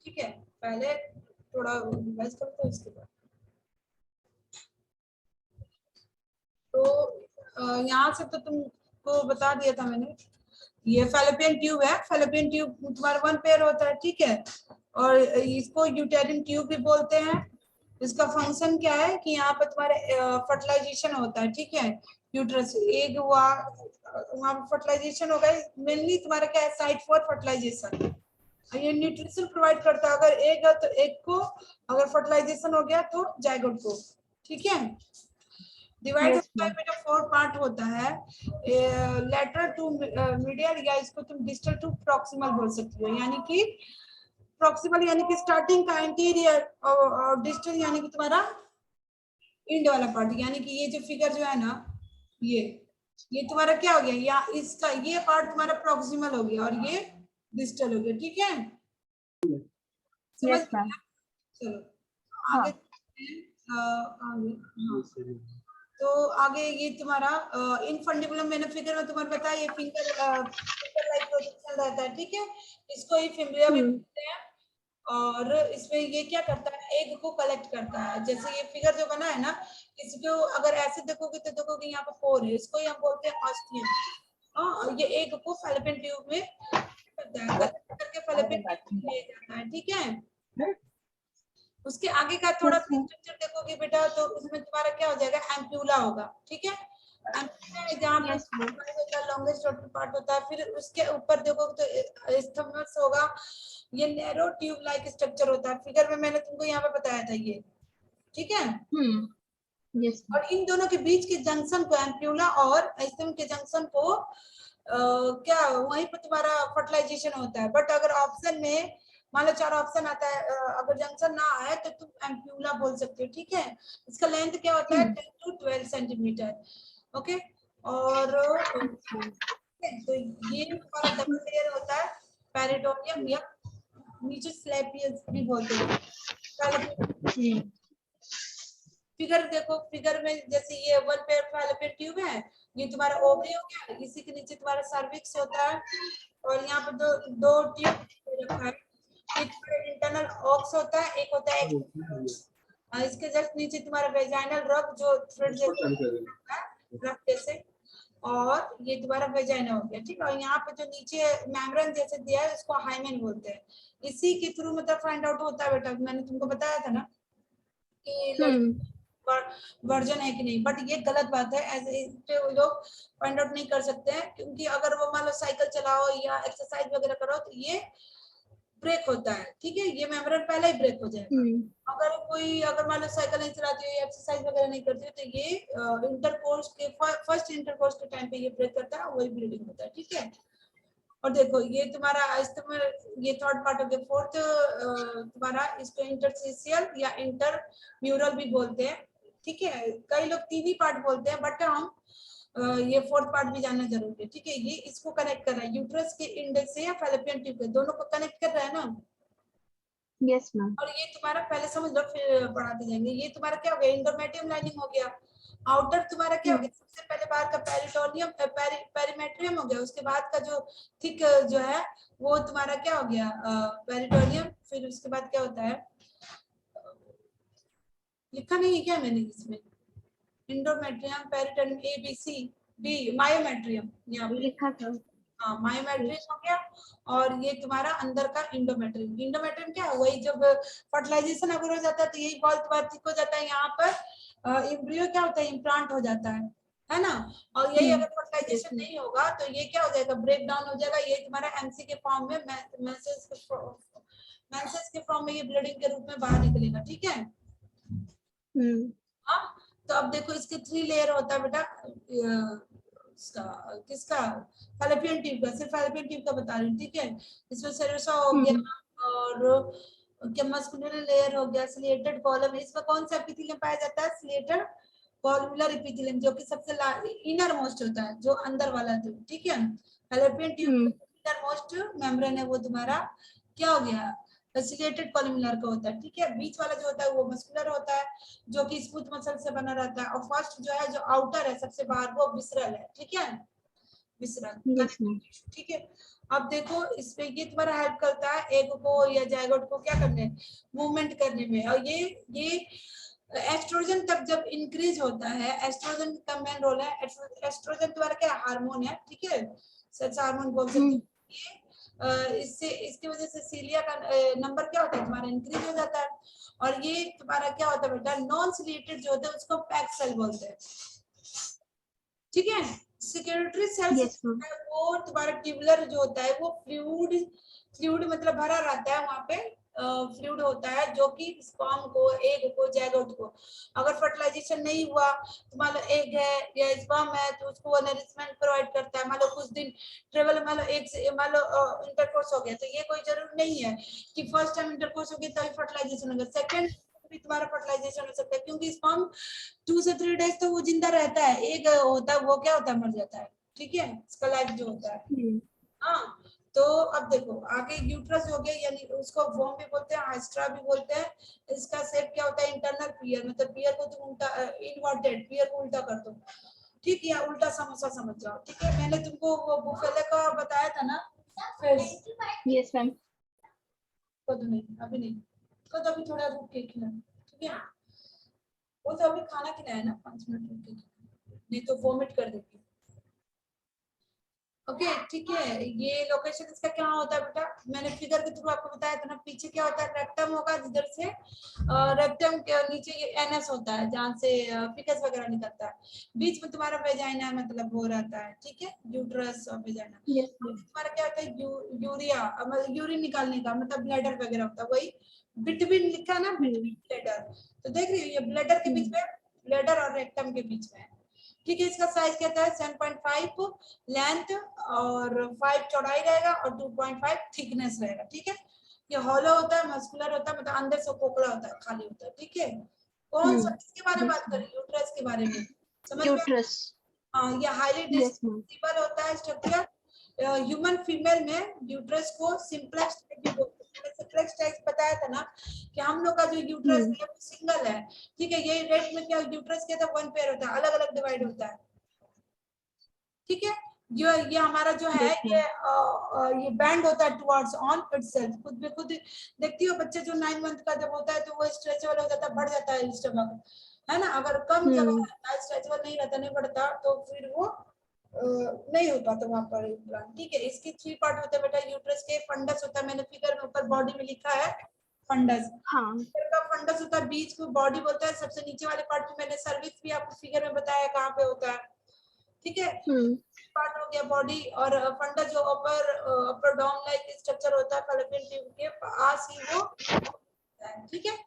ठीक है, पहले थोड़ा रिवाइज करते हैं उसके बाद। तो यहाँ से तो तुमको बता दिया था मैंने, ये फैलोपियन ट्यूब है। फैलोपियन ट्यूब तुम्हारा 1 पेयर होता है, ठीक है, और इसको यूटेरिन ट्यूब भी बोलते हैं। इसका फंक्शन क्या है कि यहाँ पर तुम्हारे फर्टिलाइजेशन होता है, ठीक है, यूट्रस एग हुआ, वहाँ फर्टिलाइजेशन होगा। मेनली तुम्हारा क्या है, साइट फॉर फर्टिलाइजेशन। ये न्यूट्रिशन प्रोवाइड करता है, अगर एग है तो एग को, अगर फर्टिलाइजेशन हो गया तो जाइगोट को, ठीक है। डिवाइड होता है बेटा 4 पार्ट होता है, लेटरल टू मीडियल, या इसको तुम डिस्टल टू प्रॉक्सिमल बोल सकती हो। यानी कि प्रॉक्सिमल यानी कि स्टार्टिंग का एंटीरियर, और डिस्टल यानी कि तुम्हारा इंड वाला पार्ट। यानी कि ये जो फिगर जो है ना, ये तुम्हारा क्या हो गया, या इसका ये पार्ट तुम्हारा प्रॉक्सिमल हो गया और ये डिस्टल हो गया, ठीक है। समझ गया? चलो आगे आगे, तो आगे ये तुम्हारा इनफंडिबुलम, मैंने फिगर में तुम्हें बताया, ये फिंगर लाइक प्रोजेक्शन रहता है, ठीक है, इसको ही फिम्ब्रिया भी बोलते हैं। और इसमें ये क्या करता है, एग को कलेक्ट करता है। जैसे ये फिगर जो बना है ना, इसको अगर ऐसे देखोगे तो देखोगे यहाँ पर 4 है, इसको ही हम बोलते हैं ऑस्टियम। ये एग को फैलोपियन ट्यूब में करता है, कलेक्ट करके फैलोपियन ट्यूब में ले जाता है, ठीक है। उसके आगे का थोड़ा स्ट्रक्चर देखोगे बेटा, तो उसमें तुम्हारा क्या हो जाएगा, एम्प्यूला होगा, ठीक है। एम्प्यूला है जहाँ पर लॉन्गेस्ट पार्ट होता है। फिर उसके ऊपर देखोगे तो स्थमस होगा, ये नैरो ट्यूब लाइक स्ट्रक्चर होता है। फिगर में मैंने तुमको यहाँ पे बताया था ये, ठीक है। और इन दोनों के बीच के जंक्शन को, एम्प्यूला और स्थम के जंक्शन को क्या वहीं पर तुम्हारा फर्टिलाइजेशन होता है। बट अगर ऑप्शन में मान लो 4 ऑप्शन आता है, अगर जंक्शन ना आए तो तुम एम्प्यूला बोल सकते हो, ठीक है। इसका लेंथ क्या होता है, 10 to 12 सेंटीमीटर, ओके। और तो ये तुम्हारा डबल लेयर होता है, पेरिटोनियम या नीचे स्लैपियस भी बोलते हैं। फिगर देखो, फिगर में जैसे ये 1 पेयर फैलोपियन ट्यूब है, ये तुम्हारा ओवरी हो गया, इसी के नीचे तुम्हारा सर्विक्स होता है, और यहाँ पे दो ट्यूब रखा है। एक इंटरनल ऑक्स होता है, एक होता है इसके जस्ट नीचे तुम्हारा वेजाइनल रग, जो थ्रेड जैसे, और ये तुम्हारा वेजाइना हो गया, ठीक है। और यहाँ पे जो नीचे मेम्ब्रेन जैसे दिया है, इसको हाइमेन बोलते हैं। इसी के थ्रू मतलब फाइंड आउट होता है बेटा, मैंने तुमको बताया था ना कि वर्जन है कि नहीं। बट ये गलत बात है, ऐसे वो लोग फाइंड आउट नहीं कर सकते हैं, क्योंकि अगर वो मान लो साइकिल चलाओ या एक्सरसाइज वगैरह करो तो ये ब्रेक होता है, ठीक है, ये मेम्ब्रेन पहले ही ब्रेक हो जाएगा। अगर कोई, अगर मान लो साइकिल नहीं चलाती है या एक्सरसाइज वगैरह नहीं करती है, तो ये इंटरकोर्स के फर्स्ट इंटरकोर्स के टाइम पे ये ब्रेक करता है, वही ब्लीडिंग होता है, ठीक है। और देखो ये तुम्हारा ये थर्ड पार्ट हो गया। फोर्थ तुम्हारा इसको इंटरस्टिशियल या इंटरम्यूरल भी बोलते हैं, ठीक है। कई लोग 3 ही पार्ट बोलते हैं, बट हम ये फोर्थ पार्ट भी जानना जरूरी है, ठीक है। ये इसको कनेक्ट कर रहा है यूट्रस के इंडेक्स से या फैलोपियन ट्यूब के, दोनों को कनेक्ट कर रहा है ना। Yes ma'am. और ये तुम्हारा पहले समझ लो, फिर बढ़ाते जाएंगे। ये तुम्हारा क्या हो गया, इंडोमेट्रियम लाइनिंग हो गया। आउटर तुम्हारा क्या हो गया, सबसे पहले बाहर का पेरिटोनियम, पेरीमेट्रियम हो गया। उसके बाद का जो थिक जो है वो तुम्हारा क्या हो गया, पेरिटोनियम। फिर उसके बाद क्या होता है, लिखा नहीं है क्या मैंने इसमें, endometrium, peritoneum, A B C D, myometrium यहाँ पे लिखा था। हाँ, मायोमेट्रियम हो गया। और ये तुम्हारा अंदर का इंडोमेट्रियम। इंडोमेट्रियम क्या है, वही जब फर्टिलाइजेशन अगर हो जाता है तो यही बॉल तुम्हारा थिक हो जाता है। यहाँ पर एम्ब्रियो क्या होता है, इम्प्लांट हो जाता है ना। और यही अगर फर्टिलाइजेशन नहीं होगा तो ये क्या हो जाएगा, ब्रेक डाउन हो जाएगा। ये तुम्हारा एमसी के फॉर्म में, मेंसेस के फॉर्म में ये ब्लीडिंग के रूप में बाहर निकलेगा, ठीक है। हाँ, तो अब देखो इसके 3 लेयर होता है बेटा, किसका, फैलोपियन ट्यूब का। सिर्फ फैलोपियन ट्यूब का बता रही हूँ, ठीक है। इसमें सेरोसा हो गया, और क्या मस्कुलर लेयर हो गया, सिलिएटेड कॉलम। इसमें कौन सा एपिथेलियम पाया जाता है, सिलिएटेड कॉलमुलर एपिथेलियम, जो कि सबसे इनर मोस्ट होता है, जो अंदर वाला, ठीक है। Fallopian tube inner most membrane है, वो तुम्हारा क्या हो गया, सिलिएटेड कॉलमुलर का होता है, ठीक है। बीच वाला जो होता है वो मस्कुलर होता है, जो कि स्मूथ मसल से बना रहता है। और फर्स्ट जो है, जो आउटर है सबसे बाहर, वो विसरल है, ठीक है। विसरण, Yes, ma'am. ठीक है। अब देखो इसमें ये तुम्हारा हेल्प करता है एग को या जायगोट को क्या करने, मूवमेंट करने में। और ये एस्ट्रोजन तक जब इंक्रीज होता है, एस्ट्रोजन का मेन रोल है, एस्ट्रोजन तुम्हारा क्या हार्मोन है, ठीक है, सेक्स हार्मोन बोल सकते हो। ये इससे इसकी वजह से सीलिया का नंबर क्या होता है तुम्हारा, इंक्रीज हो जाता है। और ये तुम्हारा क्या होता है बेटा, नॉन सिलेटेड जो होता है उसको पैक सेल बोलते हैं, ठीक है। Security cells Yes, ma'am. वो तुम्हारा ट्यूबुलर जो होता है वो फ्लूइड मतलब भरा रहता है वहां पे, फ्लूइड होता है जो कि स्पर्म को, एग को, जायगोट को, अगर फर्टिलाइजेशन नहीं हुआ तो मान लो एग है या स्पर्म है तो उसको वो नरिशमेंट प्रोवाइड करता है। मान लो कुछ दिन ट्रेवल, मान लो एक से मान लो इंटरकोर्स हो गया तो ये कोई जरूरी नहीं है कि फर्स्ट टाइम इंटरकोर्स हो गया तभी फर्टिलाइजेशन होगा, सेकंड भी तुम्हारा फर्टिलाइजेशन हो सकता है, क्योंकि स्पर्म 2 से 3 डेज तो वो जिंदा रहता है, एक होता है वो क्या होता है, मर जाता है, ठीक है, इसका लाइफ जो होता है। हाँ, तो अब देखो आगे यूट्रस हो गया, यानी उसको वोम भी बोलते हैं, हाइस्ट्रा भी बोलते हैं। इसका शेप क्या होता है, इंटरनल पियर, मतलब पियर को तुम उल्टा, इनवर्टेड पियर को उल्टा कर दो, ठीक है, या उल्टा समोसा समझ जाओ, ठीक है। मैंने तुमको वो बुफेले का बताया था ना फेस, Yes, ma'am. कद नहीं अभी नहीं, कद अभी थोड़ा रुक के खिला, ठीक है, वो तो अभी खाना खिलाया ना, 5 मिनट रुक के, नहीं तो वोमिट कर देगी। ओके, ठीक है। ये लोकेशन इसका क्या होता है बेटा, मैंने फिगर के थ्रू आपको बताया था ना, पीछे क्या होता है, रेक्टम होगा जिधर से, रेक्टम के नीचे ये एनएस होता है जहाँ से फिकस वगैरह निकलता है, बीच में तुम्हारा वेजाइना मतलब वो रहता है, ठीक है, यूट्रस और वेजाइना। Yes, ma'am. तुम्हारा क्या होता है, यूरिया मतलब यूरिन निकालने का मतलब ब्लैडर वगैरह होता है, वही बिटवीन लिखा ना, बिटवीन ब्लैडर, तो देख रही हो ये ब्लैडर के बीच में, ब्लैडर और रेक्टम के बीच में, ठीक है। इसका साइज कहता है 7.5 लेंथ और 5 चौड़ाई रहेगा और 2.5 थिकनेस रहेगा, ठीक है। ये हॉलो होता है, मस्कुलर होता है, मतलब अंदर से खोखला होता है, खाली होता है, ठीक है। कौन सा किसके बारे में Yes, बात कर ma'am. रही है, यूट्रस के बारे में, समझ में। Uterus. हाँ, ये हाईली Yes, ma'am. डिस्ट्रीब्यूटेबल होता है स्ट्रक्चर। ह्यूमन फीमेल में यूट्रस को सिंप्लेक्स टाइप भी बोलते हैं, मैंने सिंप्लेक्स टाइप बताया था ना कि हम लोग का जो यूट्रस है वो सिंगल है, ठीक है। ये रेट में क्या यूट्रस के तो 1 पेयर होता है, अलग अलग डिवाइड होता है, ठीक है। ये हमारा जो है Yes, ये ma'am. ये बैंड होता है टुवर्ड्स ऑन इटसेल्फ, खुद में खुद देखती हो बच्चे जो 9 मंथ का जब होता है तो वो स्ट्रेचेबल हो जाता है, बढ़ जाता है स्टमक, है ना। अगर कम जगह स्ट्रेचेबल नहीं रहता, नहीं बढ़ता, तो फिर वो नहीं हो पाता वहां पर इम्प्लांट, ठीक है। इसके 3 पार्ट होते हैं बेटा यूट्रस के, फंडस होता है, मैंने फिगर में ऊपर बॉडी में लिखा है फंडस, हाँ. का फंडस होता है, बीच को बॉडी बोलता है, सबसे नीचे वाले पार्ट में मैंने सर्विक्स भी आपको फिगर में बताया कहाँ पे होता है, ठीक है। पार्ट हो गया बॉडी, और फंडस जो अपर डाउन लाइक स्ट्रक्चर होता है फैलोपियन ट्यूब के पास ही वो, ठीक है।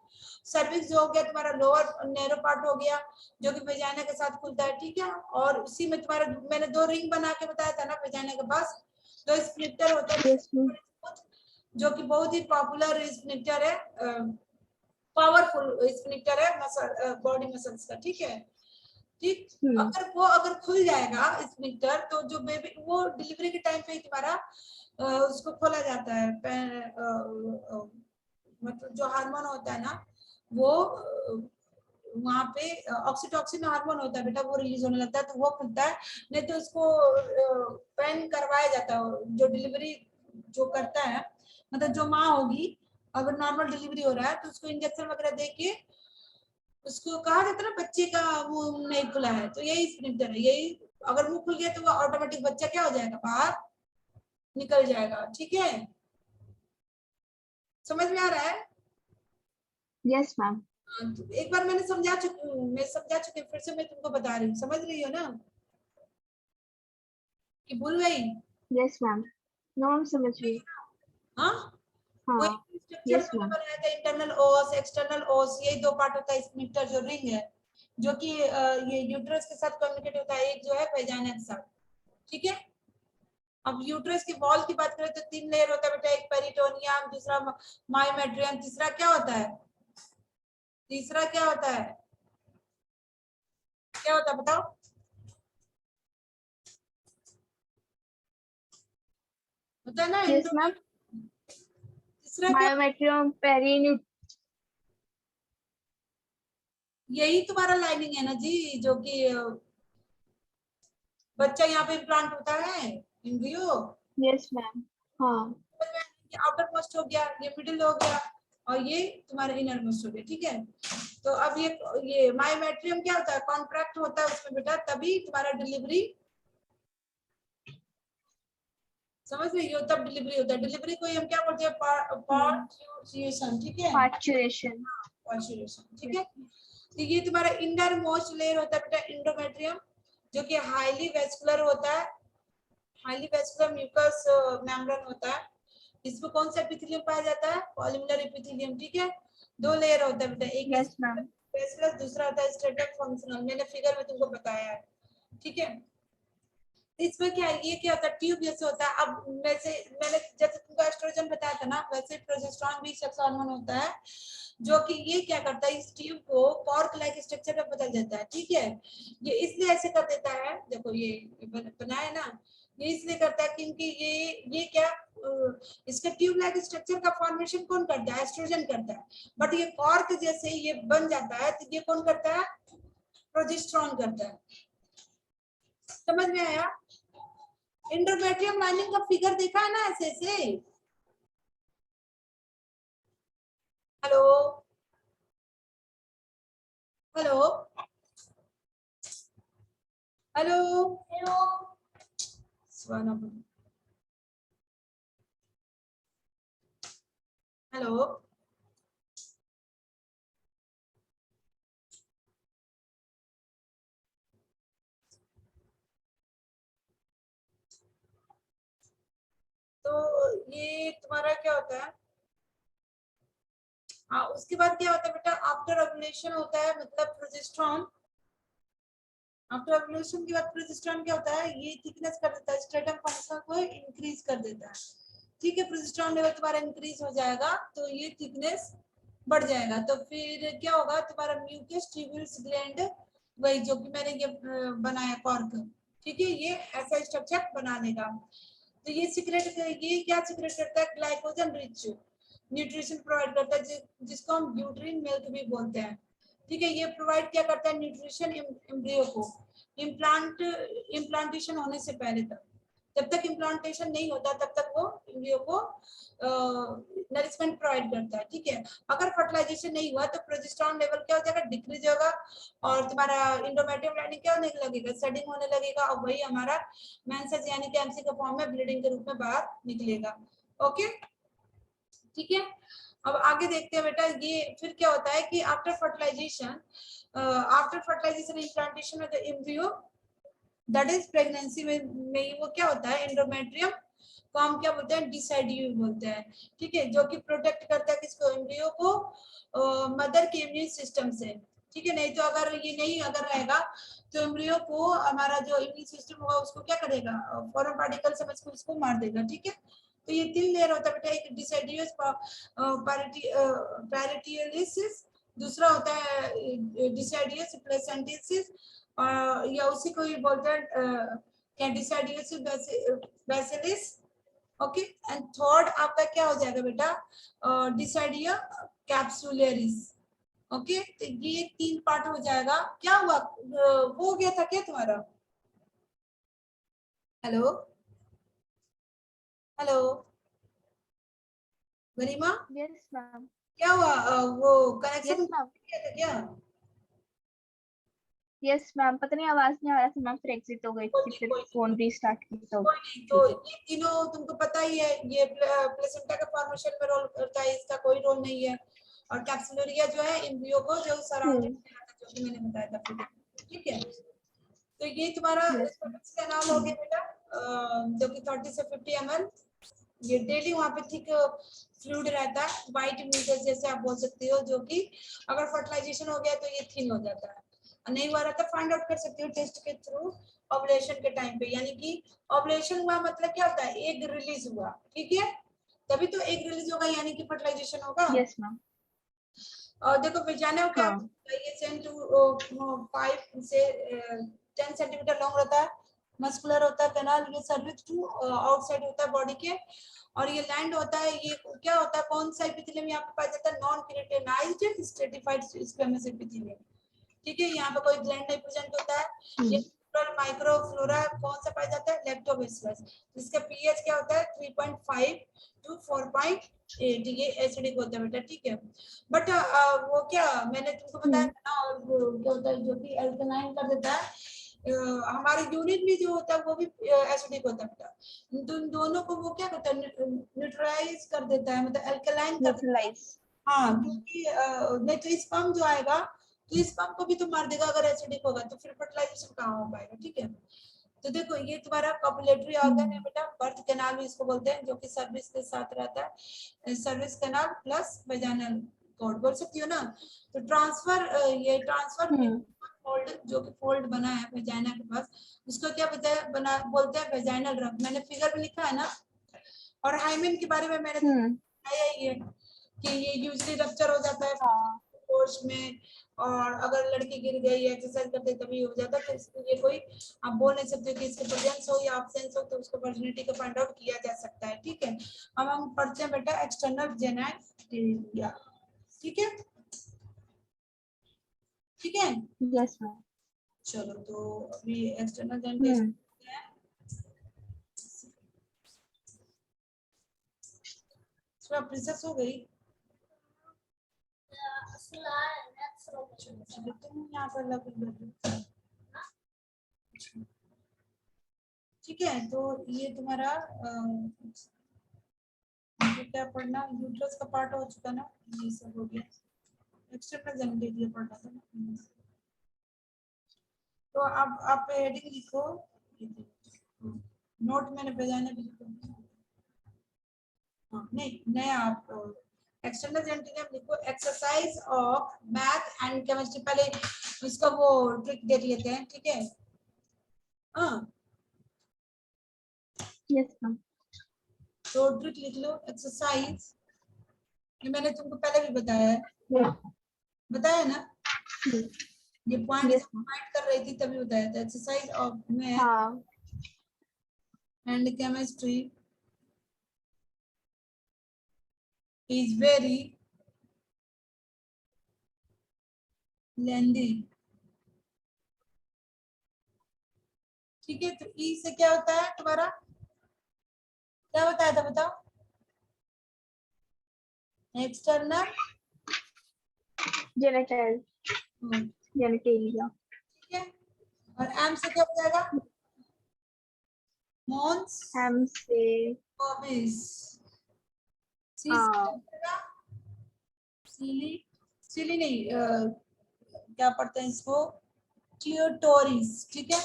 सर्विक्स जो हो गया तुम्हारा लोअर नैरो पार्ट हो गया जो कि वेजाइना के साथ खुलता है, ठीक है। और उसी में तुम्हारा मैंने 2 रिंग बना के बताया था ना वेजाइना के पास, 2 स्प्लिटर होता है, Yes, ma'am. जो कि बहुत ही पॉपुलर स्प्लिटर है, पावरफुल स्प्लिटर है मसल, बॉडी मसल्स का, ठीक है, ठीक। अगर खुल जाएगा स्प्लिटर तो जो बेबी वो डिलीवरी के टाइम पे ही तुम्हारा उसको खोला जाता है, मतलब जो हार्मोन होता है ना वो वहां पे ऑक्सीटोसिन हार्मोन होता है बेटा, वो रिलीज होने लगता है तो वो खुलता है, नहीं तो उसको पेन करवाया जाता है, जो डिलीवरी जो करता है, मतलब जो माँ होगी अगर नॉर्मल डिलीवरी हो रहा है तो उसको इंजेक्शन वगैरह दे के उसको कहा जाता है ना बच्चे का मुंह नहीं खुला है तो यही स्प्लिटर है, यही अगर मुंह खुल गया तो वो ऑटोमेटिक बच्चा क्या हो जाएगा, बाहर निकल जाएगा, ठीक है। समझ में आ रहा है। Yes, ma'am. तो एक बार मैंने समझा चुकी हूँ, मैं समझा चुकी हूँ, फिर से मैं तुमको बता रही हूँ, समझ रही हो ना कि भूल गई। Yes, ma'am. No, I'm समझ रही. हाँ, वही हाँ. स्ट्रक्चर Yes, मैंने ma'am. बनाया था, इंटरनल ओस एक्सटर्नल ओस, यही 2 पार्ट होता है, स्प्लिटर जो रिंग है जो कि ये यूट्रस के साथ कम्युनिकेट होता है, एक जो है वेजाइना के साथ, ठीक है। अब यूट्रस की वॉल की बात करें तो 3 लेयर होता है बेटा, एक पेरिटोनियम, दूसरा मायोमेट्रियम, तीसरा क्या होता है, तीसरा क्या होता है, क्या होता है बताओ, होता है ना Yes, ma'am. तीसरा क्या, Myometrium, perineum. यही तुम्हारा लाइनिंग है ना जी, जो कि बच्चा यहाँ पे इम्प्लांट होता है एम्ब्रियो। Yes, ma'am. हाँ. आउटर मोस्ट हो गया, ये मिडिल हो गया, और ये तुम्हारा इनर मोस्ट हो गया, ठीक है। तो अब ये मायोमेट्रियम क्या होता है, कॉन्ट्रैक्ट होता है उसमें बेटा, तभी तुम्हारा डिलीवरी, समझ रही हो, तब डिलीवरी होता है। डिलीवरी को हम क्या बोलते हैं, पार्चुएशन, ठीक है, Parturition. पार्चुएशन, ठीक है। तो ये तुम्हारा इंडर मोस्ट लेयर होता है बेटा एंडोमेट्रियम, जो कि हाईली वेस्कुलर होता है, हाईली वेस्कुलर म्यूकस मेम्ब्रेन होता है। इसमें कौन सा एपिथेलियम पाया जाता है, पॉलीमर एपिथेलियम, ठीक है। दो लेयर होता है बेटा, एक Yes, ma'am. वेस्कुलर, दूसरा होता है स्ट्रेटम फंक्शनल, मैंने फिगर में तुमको बताया है, ठीक है। इसमें क्या है, ये क्या होता है, ट्यूब जैसे होता है। अब मैंने जैसे तुमको एस्ट्रोजन बताया था ना, वैसे प्रोजेस्टेरॉन भी सेक्स हार्मोन होता है, जो कि ये क्या करता है, इस ट्यूब को कॉर्क लाइक स्ट्रक्चर में बदल देता है, ठीक है। ये इसलिए ऐसे कर देता है, देखो ये बनाया ना, ये इसलिए करता है क्योंकि ये क्या इसका ट्यूब लाइक स्ट्रक्चर का फॉर्मेशन कौन करता है, एस्ट्रोजन करता है। बट ये कॉर्क जैसे ये बन जाता है, तो ये कौन करता है, प्रोजेस्टेरॉन करता है। समझ में आया। एंडोमेट्रियम लाइनिंग का फिगर देखा है ना, ऐसे ऐसे। Hello hello hello hello, hello, तो ये तुम्हारा क्या होता है, हाँ, उसके बाद क्या होता है बेटा, आफ्टर ओव्यूलेशन होता है, मतलब प्रोजेस्टेरॉन। आफ्टर ओव्यूलेशन के बाद प्रोजेस्टेरॉन क्या होता है, ये थिकनेस कर देता है, स्ट्रेटम फंक्शन को इंक्रीज कर देता है, ठीक है। प्रोजेस्टेरॉन लेवल तुम्हारा इंक्रीज हो जाएगा, तो ये थिकनेस बढ़ जाएगा। तो फिर क्या होगा, तुम्हारा म्यूकस ट्यूब्यूल्स ग्लैंड, वही जो कि मैंने ये बनाया कॉर्क, ठीक है, ये ऐसा स्ट्रक्चर बना लेगा। तो ये क्या सीक्रेट करता है, ग्लाइकोजन रिच न्यूट्रिशन प्रोवाइड करता है, जिसको हम न्यूट्रिएंट मिल्क भी बोलते हैं, ठीक है। ये प्रोवाइड क्या करता है, न्यूट्रिशन एम्ब्रियो को, इम्प्लांटेशन होने से पहले तक। जब तक इम्प्लांटेशन नहीं होता तब तक वो एम्ब्रियो को नरिशमेंट प्रोवाइड करता है, ठीक है। अगर फर्टिलाइजेशन नहीं हुआ तो प्रोजेस्टेरॉन लेवल क्या हो जाएगा, डिक्रीज होगा, और तुम्हारा एंडोमेट्रियम लाइनिंग क्या होने लगेगा, सेडिंग होने लगेगा, और वही हमारा मेंसेस यानी कि एमसी के फॉर्म में ब्लीडिंग के रूप में बाहर निकलेगा। ओके, ठीक है। अब आगे देखते हैं बेटा, ये फिर क्या होता है कि आफ्टर फर्टिलाइजेशन इम्प्लांटेशन में the embryo, that is pregnancy में वो क्या होता है, एंडोमेट्रियम को हम क्या बोलते हैं, डिसाइडियो बोलते हैं, ठीक है, जो कि प्रोटेक्ट करता है किसको, एम्ब्रियो को मदर के इम्यून सिस्टम से, ठीक है। नहीं तो अगर ये नहीं अगर रहेगा तो एम्ब्रियो को हमारा जो इम्यून सिस्टम होगा उसको क्या करेगा, फॉरेन पार्टिकल समझ के उसको मार देगा, ठीक है। तो ये 3 लेयर होता है बेटा, एक डिसाइडियस पैरेटियलिसिस, दूसरा होता है डिसाइडियस प्लेसेंटिसिस, या उसी को ही बोलते हैं कैंडिसाइडियस बैसिलिस, ओके। एंड थर्ड आपका क्या हो जाएगा बेटा, डिसाइडिया कैप्सुलरिस, ओके। तो ये 3 पार्ट हो जाएगा। क्या हुआ, हो गया था क्या तुम्हारा, हेलो हेलो गरिमा, Yes, ma'am. क्या हुआ, वो Yes, कनेक्शन ma'am. किया था क्या, Yes, ma'am. पता नहीं आवाज नहीं आ रहा था मैम, फिर एग्जिट हो गई थी, फिर कोई फोन रीस्टार्ट की तो कोई नहीं। तो ठीक है। ये तीनों तुमको पता ही है, ये प्लेसेंटा के फॉर्मेशन में रोल करता है, इसका कोई रोल नहीं है। और कैप्सुलरिया जो है एम्ब्रियो को जो सराउंडिंग में आता है, जो कि मैंने बताया था फिर, ठीक है। तो ये तुम्हारा Yes, ma'am. इसका नाम हो गया बेटा, जो कि 30 से 50 ml, ये डेली वहाँ पे थिक फ्लूइड रहता है, व्हाइट म्यूकस जैसे आप बोल सकते हो, जो कि अगर फर्टिलाइजेशन हो गया तो ये थिन हो जाता है, और नहीं हुआ रहता फाइंड आउट कर सकते हो टेस्ट के थ्रू ओवुलेशन के टाइम पे। यानी कि ओवुलेशन हुआ मतलब क्या होता है, एग रिलीज हुआ, ठीक है, तभी तो एग रिलीज होगा, यानी कि फर्टिलाइजेशन होगा। Yes, ma'am. और देखो विजाना क्या, हाँ. ये 10 to 5 से 10 सेंटीमीटर लॉन्ग रहता है, मस्कुलर होता है कैनाल, ये सर्विक्स टू आउटसाइड होता है बॉडी के, और ये लैंड होता है, ये क्या होता है, कौन सा एपिथेलियम यहाँ पे पाया जाता है, non keratinized stratified squamous epithelium, ठीक है। यहाँ पे कोई ग्लैंड नहीं प्रेजेंट होता है, ये माइक्रोफ्लोरा कौन सा पाया जाता है? लैक्टोबैसिलस, जिसका पीएच क्या होता है 3.5 टू 4.8, ये एसिडिक होता है बेटा, ठीक है। बट वो क्या मैंने तुमको बताया था ना, और वो क्या होता है जो कि अल्कलाइन कर देता है, हमारे यूरिन भी जो होता है वो भी एसिडिक होता है बेटा, तो इन दोनों को वो क्या करता है न्यूट्रलाइज कर देता है, मतलब अल्कलाइन कर देता है। हाँ, क्योंकि नहीं तो स्पर्म जो आएगा तो स्पर्म को भी तो मार देगा अगर एसिडिक होगा, तो फिर फर्टिलाइजेशन कहाँ हो पाएगा, ठीक है। तो देखो ये तुम्हारा कॉपुलेटरी ऑर्गन है बेटा, बर्थ कैनाल भी इसको बोलते हैं, जो कि सर्विस के साथ रहता है, cervix canal plus vaginal cord बोल सकती हो ना। तो ट्रांसफर ये ट्रांसफर फोल्ड जो कि फोल्ड बना है वेजाइना के पास, उसको क्या बना बोलते हैं वेजाइनल रग, मैंने फिगर में लिखा है ना। और हाइमेन के बारे में मैंने बताया ही है कि ये यूजली रप्चर हो जाता है कोर्स में, और अगर लड़की गिर गई एक्सरसाइज करते तभी हो जाता है, तो इसके लिए कोई आप बोल नहीं सकते कि इसके प्रेजेंस हो या एब्सेंस हो, तो उसको वर्जिनिटी का फाइंड आउट किया जा सकता है, ठीक है। अब हम पढ़ते हैं बेटा एक्सटर्नल जेनाइल, ठीक है, ठीक है। Yes ma'am. चलो तो अभी एक्सटर्नल जेनाइल प्रिंसेस हो गई, तुम यहाँ पर लग, ठीक है। तो ये तुम्हारा क्या पढ़ना, यूट्रस का पार्ट हो चुका ना, ये सब हो गया, एक्सटर्नल जेनिटल पढ़ना था ना। तो अब आप हेडिंग लिखो, नोट मैंने भेजा ना, नहीं नया आप एक्सटर्नल जेनिटल लिखो, exercise of math and chemistry, पहले इसका वो ट्रिक देख लेते हैं, ठीक है। हाँ यस मैम। तो ट्रिक लिख लो, एक्सरसाइज, ये मैंने तुमको पहले भी बताया है, बताया ना, ये पॉइंट यस जब फाइंड कर रही थी तभी बताया था, एक्सरसाइज ऑफ मैथ हाँ and chemistry is very lengthy, ठीक है। तो ई से क्या होता है तुम्हारा, क्या बताया था बताओ, एक्सटर्नल जेनिटल जेनिटेलिया, ठीक है। और एम से क्या हो जाएगा, मॉन्स एम से हॉबीज, सी से क्या हो जाएगा, सीली, सीली नहीं क्या पढ़ते हैं इसको, क्लिटोरिस, ठीक है।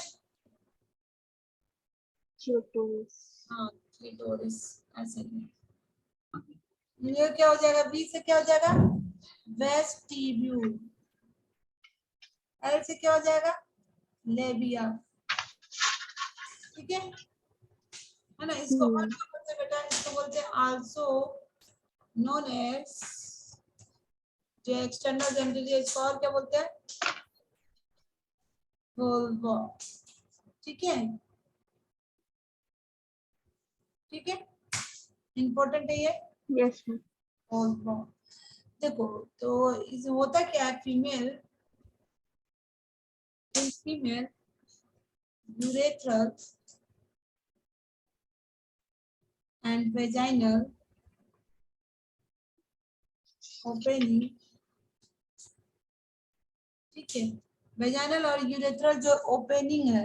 क्यूटोस, हाँ क्लिटोरिस, ऐसे ही। ये क्या हो जाएगा, बी से क्या हो जाएगा, वेस्टिब्यूल, एल से क्या हो जाएगा, लेबिया, ठीक है ना। इसको और क्या बोलते हैं बेटा, इसको बोलते हैं आल्सो नोन एज, जो एक्सटर्नल जेनिटल, इसको और क्या बोलते हैं, वुल्वा, ठीक है, ठीक है, इंपॉर्टेंट है ये, यस मैम। वुल्वा। देखो तो इस होता क्या है, female urethral and vaginal opening, ठीक है। वेजाइनल और यूरेथ्रल जो ओपनिंग है,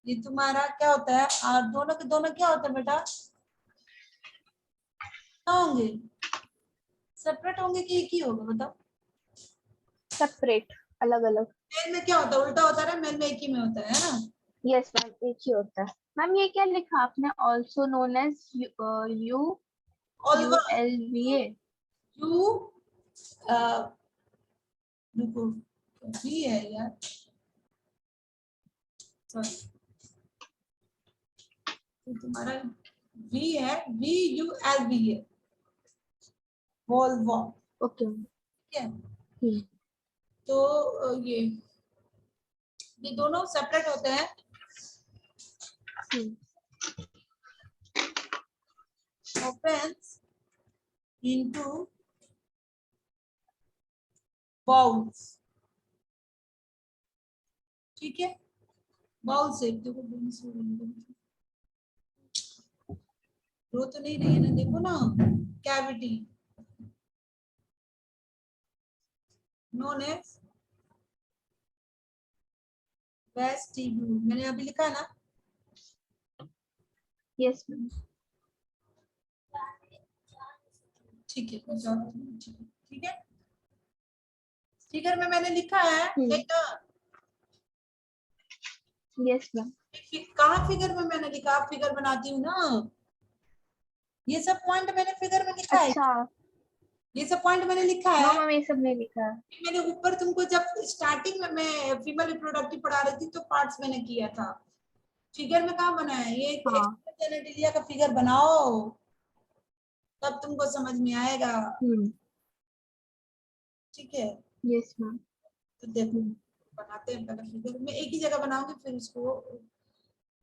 ये तुम्हारा क्या होता है, और दोनों के दोनों क्या होता है बेटा, क्या होंगे, सेपरेट होंगे कि एक ही होगा बताओ, सेपरेट, अलग अलग। मेल में क्या होता है, उल्टा होता है ना, मेल में एक ही में होता है ना। यस मैम, एक ही होता है। मैम ये क्या लिखा आपने, also known as U ulva, ULVA? U रुको, भी है यार, सॉरी, तो तुम्हारा वी है, VULV है, वोल्वा, ओके। ठीक है। तो ये दोनों सेपरेट होते हैं, opens into bowls, ठीक है। बाउल शेप देखो, रो तो नहीं रही है ना, देखो ना, कैविटी नोन एज वेस्टिब्यूल, मैंने अभी लिखा है ना। Yes ma'am. ठीक है, ठीक है, फिगर में मैंने लिखा है देखना। Yes ma'am. कहाँ फिगर में मैंने लिखा, आप फिगर बनाती हूँ ना, ये सब पॉइंट मैंने फिगर में लिखा है, अच्छा ये सब पॉइंट मैंने लिखा नो है। मैम ये सब नहीं लिखा। मैंने ऊपर तुमको जब स्टार्टिंग में मैं फीमेल रिप्रोडक्टिव पढ़ा रही थी तो पार्ट्स मैंने किया था, फिगर में कहाँ बनाया है, ये हाँ। जेनेटिलिया का फिगर बनाओ तब तुमको समझ में आएगा। ठीक है, यस मैम। तो देखो बनाते हैं पहले फिगर में, एक ही जगह बनाऊंगी फिर उसको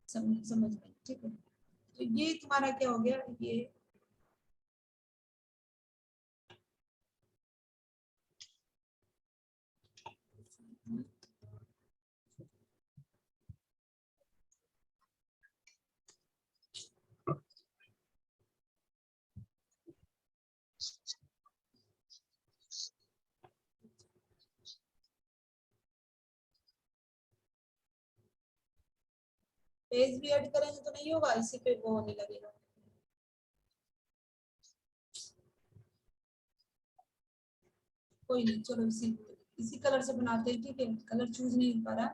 समझ में। ठीक है, तो ये तुम्हारा क्या हो गया, ये पेज भी ऐड करेंगे तो नहीं होगा, इसी पे वो होने लगेगा। कोई नहीं, चलो इसी इसी कलर से बनाते हैं। ठीक है, कलर चूज नहीं हो पा रहा,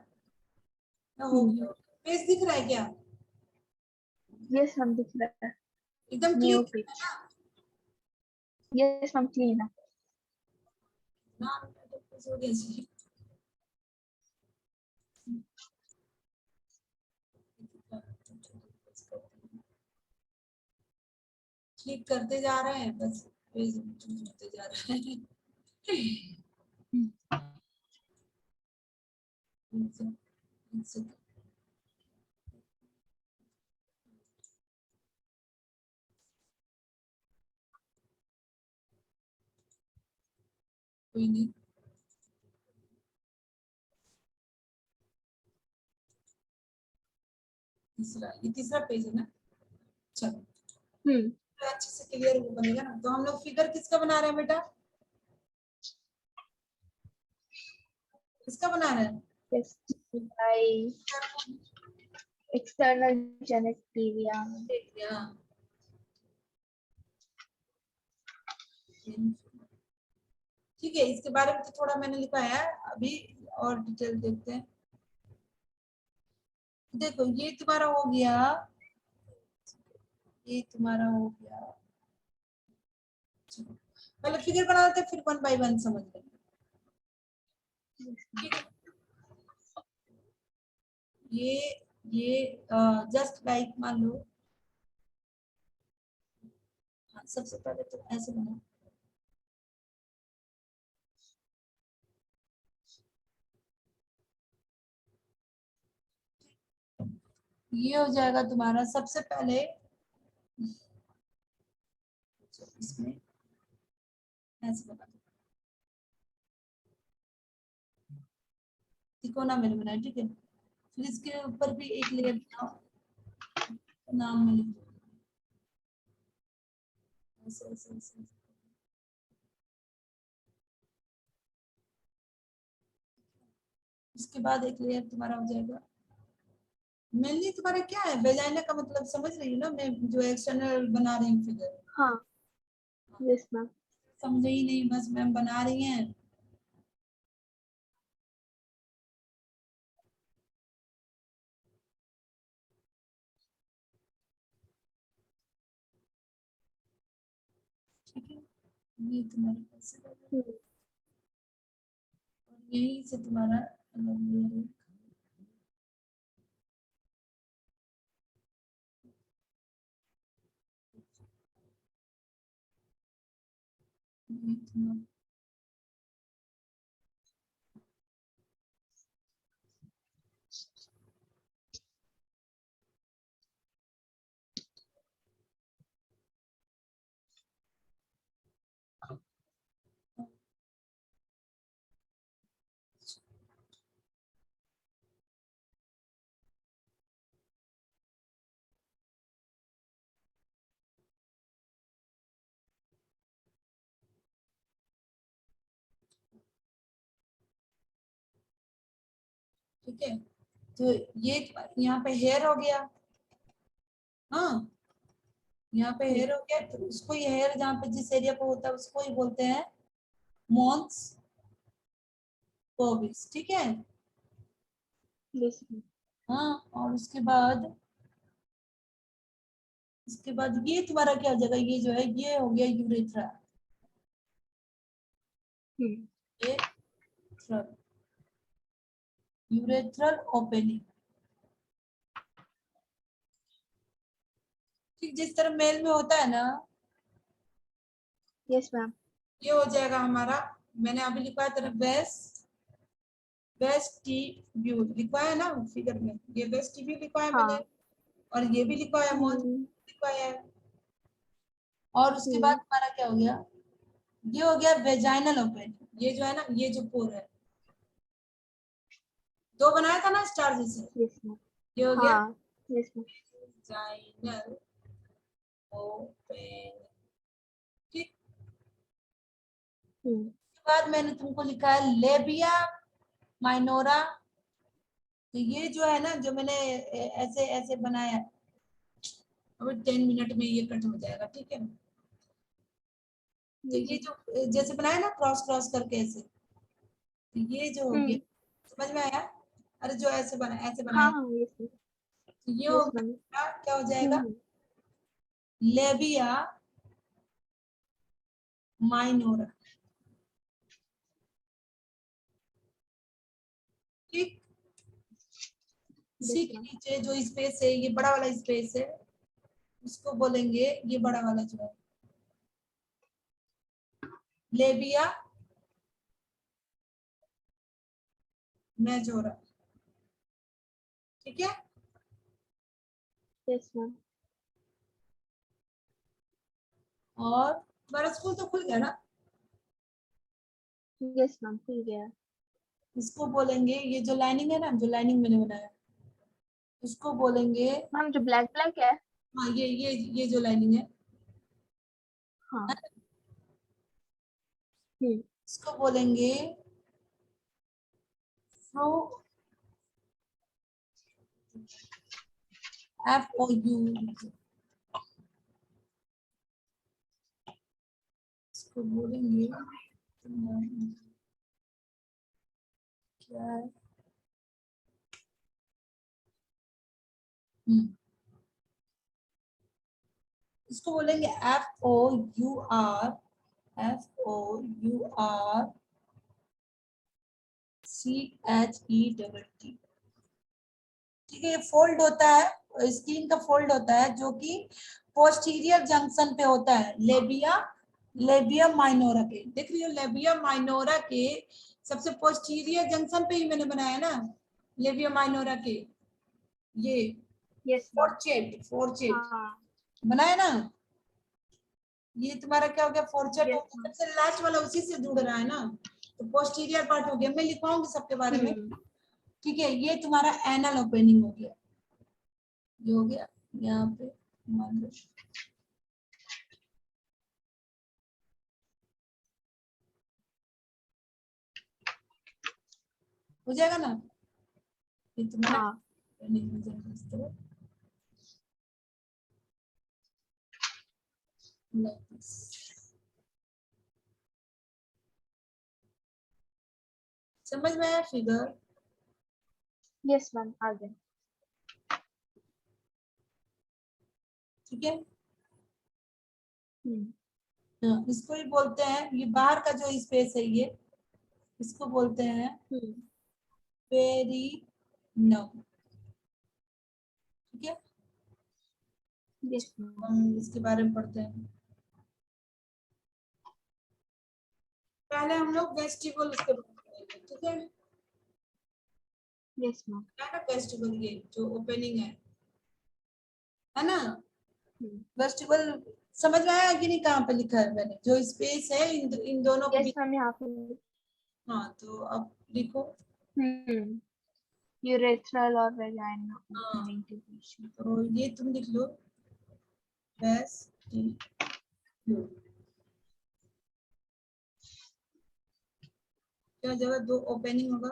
हो गया। पेज दिख रहा है क्या, यस मैम दिख रहा है। एकदम न्यू क्लीन है पेज। ना। यस मैम क्लीन है। ना तो कुछ हो गया जी। क्लिक करते जा रहे हैं बस, पेज चूज होते जा रहे हैं। कोई नहीं, तीसरा, ये तीसरा पेज है ना। चलो तो अच्छे से क्लियर वो बनेगा ना। तो हम लोग फिगर किसका बना रहे हैं बेटा, किसका बना रहे हैं, यस बाय एक्सटर्नल जेनेटिलिया। हाँ। ठीक है, इसके बारे में तो थोड़ा मैंने लिखा है, अभी और डिटेल देखते हैं। देखो ये तुम्हारा हो गया, ये तुम्हारा हो गया। चलो, पहले फिगर बना लेते हैं, फिर वन बाय वन समझ लेंगे। ठीक है, ये जस्ट लाइक मान लो, हाँ, सबसे पहले तो ऐसे बना, ये हो जाएगा तुम्हारा सबसे पहले, इसमें ऐसे बना दो, तिकोना मैंने बनाया। ठीक है, फिर इसके ऊपर भी एक लेयर बनाओ, नाम में लिख दो, ऐसे ऐसे ऐसे। उसके बाद एक लेयर तुम्हारा हो जाएगा, मेनली तुम्हारा क्या है, वेजाइना का मतलब समझ रही हो ना, मैं जो एक्सटर्नल बना रही हूँ फिगर। हाँ यस मैम। समझे ही नहीं, बस मैम बना रही हैं। ठीक है, ये तुम्हारे पास है, और यही से तुम्हारा अलग लेयर है। ये तुम्हारा ठीक है, तो ये यहाँ पे हेयर हो गया, हाँ यहाँ पे हेयर हो गया, तो उसको ये हेयर जहाँ पे जिस एरिया पे होता है उसको ही बोलते हैं मॉन्स पोविस, ठीक है। Yes ma'am. हाँ और उसके बाद ये तुम्हारा क्या हो जाएगा, ये जो है ये हो गया यूरेथ्रा, यूरेथ्रल ओपनिंग, ठीक जिस तरह मेल में होता है ना, यस मैम। ये हो जाएगा हमारा, मैंने अभी लिखा है तरह वेस्टिब्यूल लिखा है ना फिगर में, ये वेस्टिब्यूल लिखा है मैंने, हाँ। और ये भी लिखा है मॉन्स लिखा है। और उसके बाद हमारा क्या हो गया, ये हो गया वेजाइनल ओपनिंग, ये जो है ना ये जो पोर है, दो बनाया था ना स्टार जैसे, यस मैम। ये हो गया हाँ। Yes ma'am. वेजाइनल ओपनिंग, ठीक। उसके बाद मैंने तुमको लिखा है लेबिया माइनोरा, तो ये जो है ना जो मैंने ऐसे ऐसे बनाया, अभी 10 मिनट में ये कट हो जाएगा, ठीक है। तो ये जो जैसे बनाया ना क्रॉस क्रॉस करके ऐसे, तो ये जो हो गया, समझ में आया, अरे जो ऐसे बना ऐसे हाँ बनाया, हाँ यस मैम। तो ये हो यस मैम। गया, क्या हो जाएगा, लेबिया माइनोरा, ठीक। सी यस के मैम। नीचे जो स्पेस है, ये बड़ा वाला स्पेस है, उसको बोलेंगे, ये बड़ा वाला जो है लेबिया मेजोरा, ठीक है। Yes ma'am. और तुम्हारा स्कूल तो खुल गया ना, यस मैम खुल गया। इसको बोलेंगे, ये जो लाइनिंग है ना, जो लाइनिंग मैंने बनाया उसको बोलेंगे, मैम जो ब्लैक ब्लैक है। हाँ ये जो लाइनिंग है हाँ। इसको बोलेंगे फ्रो FOU, इसको बोलेंगे क्या है, इसको बोलेंगे FOURCHETT, ठीक है। ये फोल्ड होता है, स्किन का फोल्ड होता है जो कि पोस्टीरियर जंक्शन पे होता है, लेबिया माइनोरा के, देख रही हो लेबिया माइनोरा के सबसे पोस्टीरियर जंक्शन पे ही मैंने बनाया ना, लेबिया माइनोरा के, ये यस मैम। फोर्चेट हाँ। बनाया ना, ये तुम्हारा क्या हो गया फोर्चेट हो यस गया, मैम। सबसे लास्ट वाला उसी से जुड़ रहा है ना, तो पोस्टीरियर पार्ट हो गया, मैं लिखवाऊंगी सबके बारे में, ठीक है। ये तुम्हारा एनल ओपनिंग हो गया, ये हो गया यहाँ पे मान लो, हो जाएगा ना, ये तुम्हारा हाँ। opening हो जाएगा इस तरह, like this। समझ में आया फिगर, यस मैम आ गया। ठीक है। हम्म। हाँ, इसको ही बोलते हैं, ये बाहर का जो स्पेस है ये, इसको बोलते हैं पेरिनम, ठीक है। Yes ma'am. हम इसके बारे में पढ़ते हैं, पहले हम लोग वेस्टिबुल उसके बारे में पढ़ेंगे, ठीक है। Yes ma'am. क्या है ना वेस्टिबुल, ये जो ओपनिंग है ना, वेस्टिबल समझ में आया कि नहीं, कहाँ पे लिखा है मैंने, जो स्पेस है इन दोनों के यस बीच, मैम यहाँ पे। हाँ तो अब लिखो, यूरेथ्रल और वेजाइना हाँ ओपनिंग डिवीजन। तो ये तुम लिख लो वेस्टिब्यूल, क्या जगह दो ओपनिंग होगा,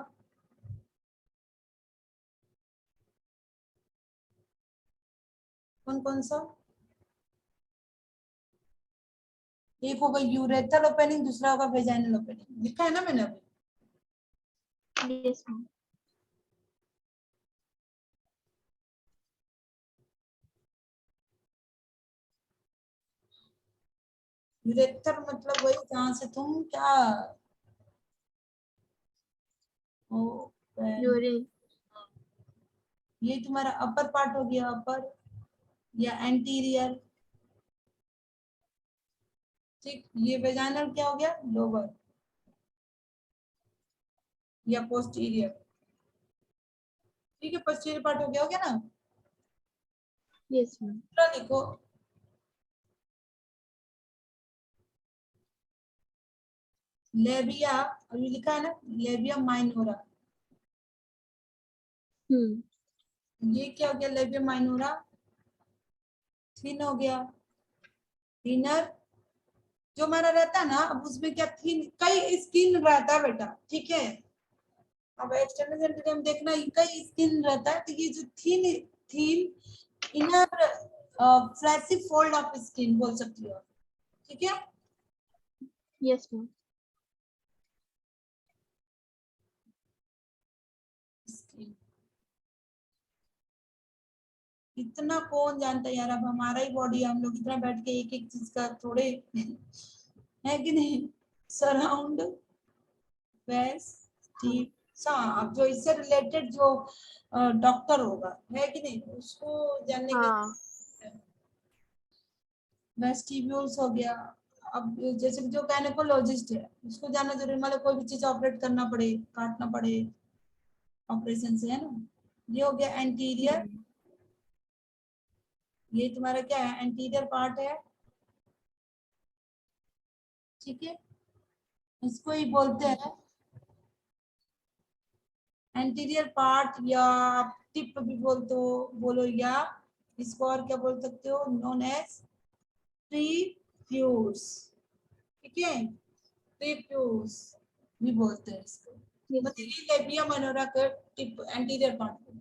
कौन कौन सा? एक होगा यूरेथ्रल ओपनिंग, दूसरा होगा वेजाइनल ओपनिंग, लिखा है ना मैंने अभी? Yes, ma'am. यूरेथ्रल मतलब वही जहां से तुम क्या Urine. ये तुम्हारा अपर पार्ट हो गया, अपर या एंटीरियर, ठीक। ये वेजाइनल क्या हो गया? लोअर या पोस्टीरियर, ठीक है, पोस्टीरियर पार्ट हो गया ना? Yes, ma'am. पूरा लिखो। लेबिया, अभी लिखा है ना, लेबिया माइनोरा, Hmm. ये क्या हो गया? लेबिया माइनोरा, थिन हो गया। थिनर जो हमारा रहता है ना, अब उसमें क्या थिन, कई स्किन रहता है बेटा, ठीक है। अब एक्सटर्नल जेनिटल देखना, कई स्किन रहता है, तो ये जो thin thin inner fleshy fold of skin बोल सकती हो, ठीक है। Yes, ma'am. स्किन इतना कौन जानता है यार, अब हमारा ही बॉडी, हम लोग इतना बैठ के एक एक चीज का थोड़े है कि नहीं। सराउंड वेस्ट, अब जो इससे रिलेटेड जो डॉक्टर होगा, है कि नहीं, उसको जानने के हाँ. वेस्टिब्यूल्स हो गया। अब जैसे कि जो गायनेकोलॉजिस्ट है, उसको जानना जरूरी, मतलब कोई भी चीज ऑपरेट करना पड़े, काटना पड़े, ऑपरेशन से, है ना। ये हो गया एंटीरियर, Hmm. ये तुम्हारा क्या है? एंटीरियर पार्ट है, ठीक है। इसको ही बोलते हैं एंटीरियर पार्ट, या टिप भी बोलते हो, बोलो, या इसको और क्या बोल सकते हो? नोन एज प्रीफ्यूज, ठीक है, प्रीफ्यूज भी बोलते हैं इसको। Yes, मतलब ma'am. ये लेबिया मनोरा का टिप, एंटीरियर पार्ट को।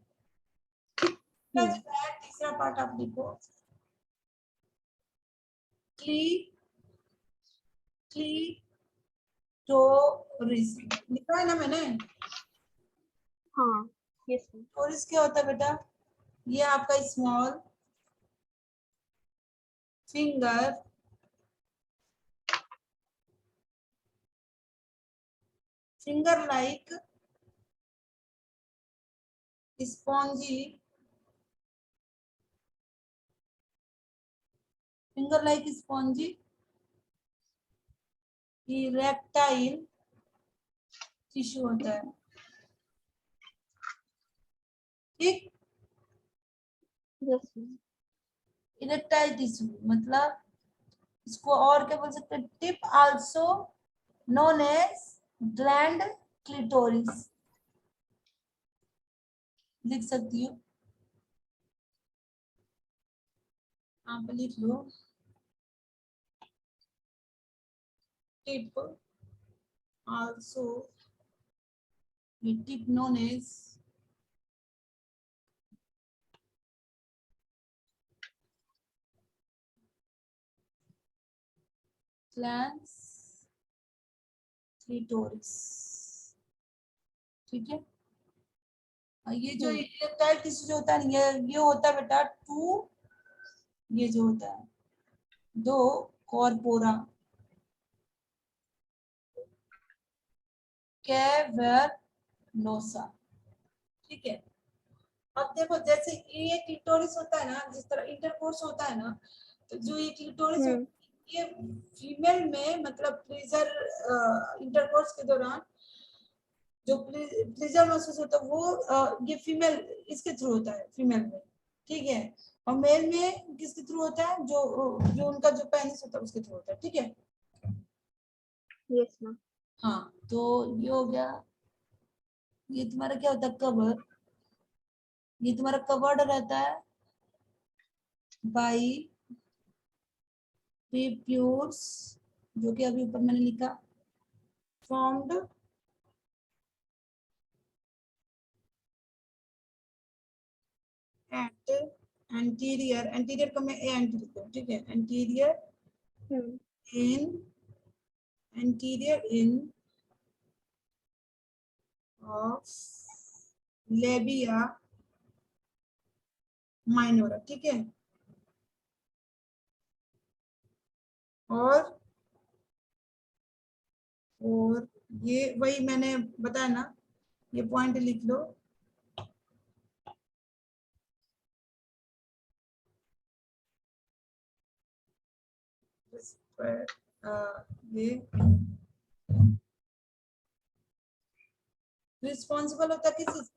Hmm. जो है तीसरा पार्ट आप लिखो, क्ली क्लीटोरिस, लिखा है ना मैंने? हाँ. Yes, ma'am. टोरिस क्या होता है बेटा? ये आपका small finger finger like spongy, finger like spongy erectile tissue होता है, ठीक। Yes, ma'am. इरेक्टाइल टिश्यू मतलब इसको और क्या बोल सकते हैं? Tip also known as gland clitoris, लिख सकती हो, आप लिख लो, टिप आल्सो, ये tip known as gland clitoris, ठीक है। और ये जो Hmm. इरेक्टाइल टिश्यू जो होता है, ये होता है बेटा टू, ये जो होता है दो कॉर्पोरा कैवर्नोसा, ठीक है। अब देखो, जैसे ये क्लिटोरिस होता है ना, जिस तरह इंटरकोर्स होता है ना, तो जो ये क्लिटोरिस Hmm. ये फीमेल में, मतलब प्लीजर इंटरकोर्स के दौरान जो प्लीजर महसूस होता है, वो ये फीमेल इसके थ्रू होता है, फीमेल में, ठीक है। और मेल में किसके थ्रू होता है? जो जो उनका जो पेनिस होता है उसके थ्रू होता है, ठीक है। Yes, ma'am. हाँ, तो ये हो गया। ये तुम्हारा क्या होता है? कवर, ये तुम्हारा कवर्ड रहता है बाई प्यूर्स, जो कि अभी ऊपर मैंने लिखा, फॉर्म्ड एट एंटीरियर, एंटीरियर को मैं ए एंटी लिखती हूँ, ठीक है, anterior in of labia minora, ठीक है। और ये वही मैंने बताया ना, ये पॉइंट लिख लो। ये रिस्पॉन्सिबल होता किस चीज,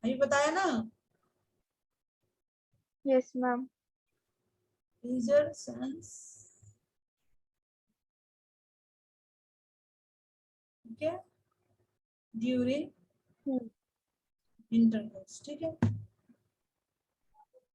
अभी बताया ना, यस मैम। लीजर सेंस, ठीक है, ड्यूरिंग इंटरकोर्स, ठीक है।